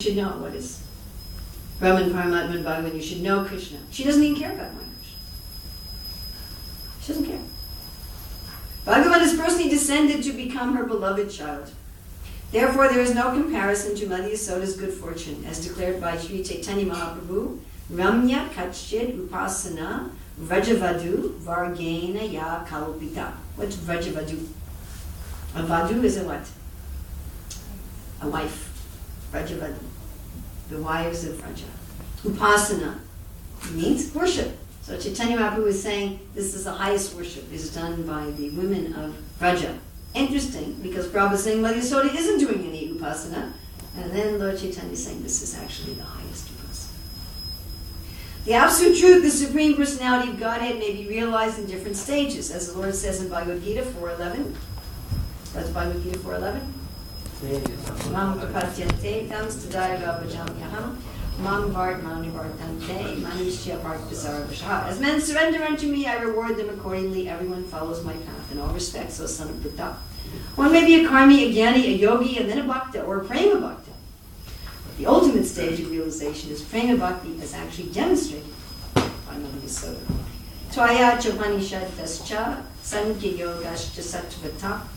should know what is Brahman, Paramatman, and Bhagavan. You should know Krishna. She doesn't even care about knowing Krishna. She doesn't care. Bhagavan has personally descended to become her beloved child. Therefore, there is no comparison to Mother Yasoda's good fortune, as declared by Sri Chaitanya Mahaprabhu, Ramya Kachchid Upasana Vrajavadu Vargena Ya Kalpita. What's Vrajavadu? A Vadu is a what? A wife. Vrajavadu. The wives of Vraja. Upasana means worship. So Chaitanya Mahaprabhu is saying this is the highest worship is done by the women of Vraja. Interesting, because Prabhupada is saying Mother Yasoda isn't doing any upasana, and then Lord Chaitanya is saying this is actually the highest upasana. The absolute truth, the Supreme Personality of Godhead, may be realized in different stages, as the Lord says in Bhagavad Gita 4.11. That's Bhagavad Gita 4.11. Mam kapatyate tam stadaya vajamyaham mam vart mani vartante manishya vart bizarra. As men surrender unto me, I reward them accordingly. Everyone follows my path in all respects, O son of Buddha. One may be a karmi, a jnani, a yogi, and then a bhakta, or a prema bhakta. But the ultimate stage of realization is prema bhakti, as actually demonstrated by Mother Yasoda. Tvaya chapanishadascha sankhya yogascha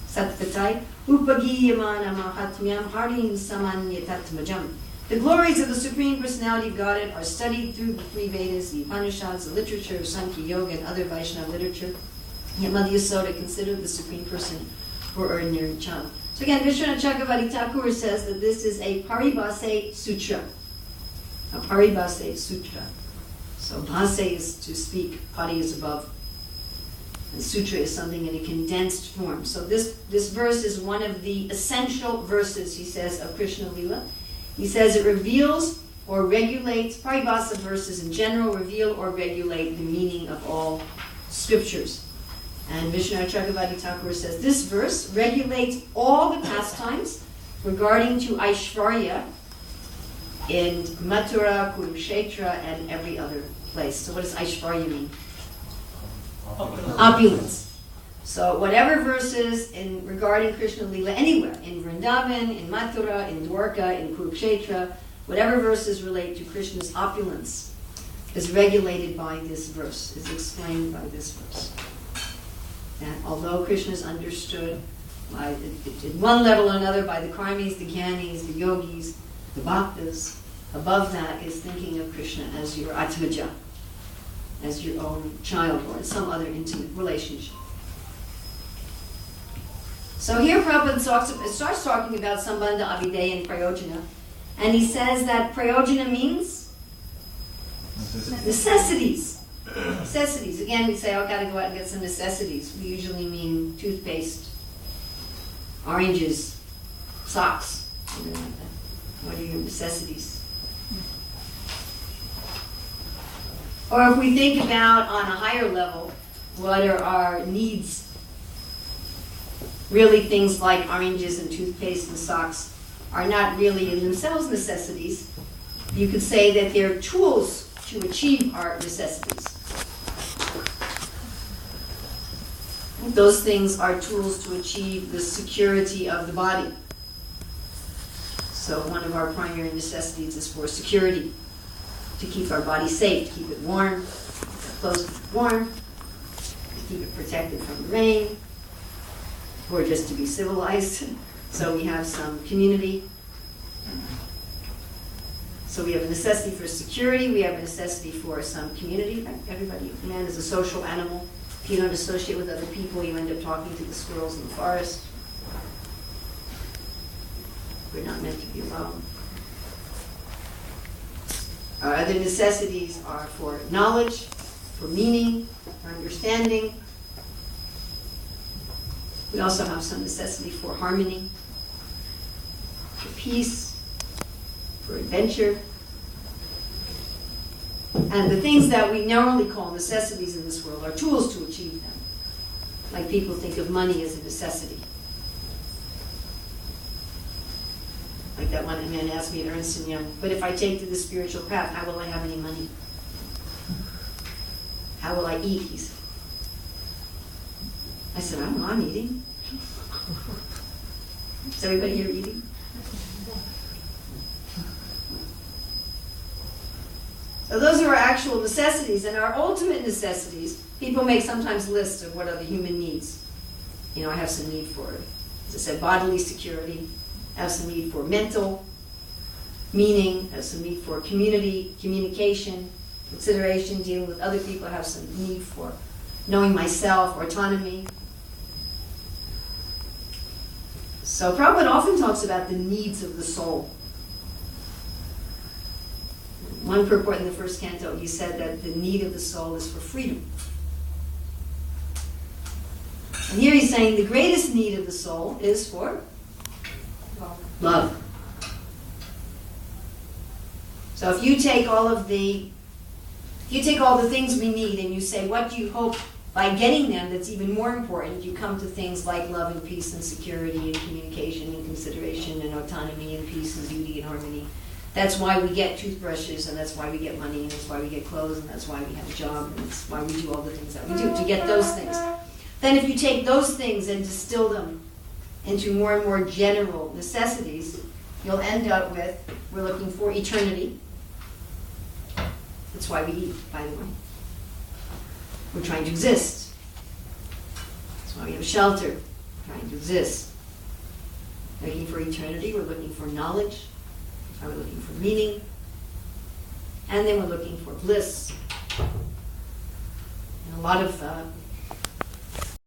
sattvatai upagiyamana mahatmyam harim samanyatatmajam. The glories of the Supreme Personality of Godhead are studied through the three Vedas, the Upanishads, the literature of Sankhya Yoga, and other Vaishnava literature. Yet Mother Yasoda considered the Supreme Person her ordinary child. So again, Vishwanath Chakravarti Thakur says that this is a Paribhase Sutra. A Paribhase Sutra. So Bhase is to speak, Pari is above. And Sutra is something in a condensed form. So this verse is one of the essential verses, he says, of Krishna Lila. He says it reveals or regulates, Paribhasa verses in general reveal or regulate the meaning of all scriptures. And Vishwanath Chakravarti Thakur says this verse regulates all the pastimes regarding to Aishvarya in Mathura, Kurukshetra, and every other place. So what does Aishvarya mean? Opulence. So whatever verses in regarding Krishna Lila anywhere, in Vrindavan, in Mathura, in Dwarka, in Kurukshetra, whatever verses relate to Krishna's opulence is regulated by this verse, is explained by this verse. And although Krishna is understood by, at one level or another by the karmis, the jnanis, the yogis, the bhaktas, above that is thinking of Krishna as your atmaja, as your own child or in some other intimate relationship. So here Prabhupada starts talking about Sambandha, Avideya, and Prayojana. And he says that Prayojana means necessities. Necessities. Again, we say, oh, I've got to go out and get some necessities. We usually mean toothpaste, oranges, socks, something like that. What are your necessities? Or if we think about on a higher level, what are our needs? Really things like oranges and toothpaste and socks are not really in themselves necessities. You could say that they're tools to achieve our necessities. Those things are tools to achieve the security of the body. So one of our primary necessities is for security, to keep our body safe, to keep it warm, keep our clothes warm, to keep it protected from the rain, or just to be civilized. So we have some community. So we have a necessity for security, we have a necessity for some community. Everybody, man is a social animal. If you don't associate with other people, you end up talking to the squirrels in the forest. We're not meant to be alone. Our other necessities are for knowledge, for meaning, for understanding. We also have some necessity for harmony, for peace, for adventure. And the things that we normally call necessities in this world are tools to achieve them. Like people think of money as a necessity. Like that one man asked me at Ernst & Young, but if I take to the spiritual path, how will I have any money? How will I eat? He said. I said, I don't know, I'm eating. Is everybody here eating? So those are our actual necessities, and our ultimate necessities. People make sometimes lists of what are the human needs. You know, I have some need for, as I said, bodily security. I have some need for mental meaning. I have some need for community, communication, consideration, dealing with other people. I have some need for knowing myself, autonomy. So Prabhupada often talks about the needs of the soul. One purport in the first canto, he said that the need of the soul is for freedom. And here he's saying the greatest need of the soul is for love. So if you take all the things we need and you say, what do you hope by getting them that's even more important, you come to things like love and peace and security and communication and consideration and autonomy and peace and beauty and harmony. That's why we get toothbrushes, and that's why we get money, and that's why we get clothes, and that's why we have a job, and that's why we do all the things that we do, to get those things. Then if you take those things and distill them into more and more general necessities, you'll end up with, we're looking for eternity. That's why we eat, by the way. We're trying to exist. That's why we have shelter, trying to exist. Looking for eternity, we're looking for knowledge. We're looking for meaning, and then we're looking for bliss. And a lot of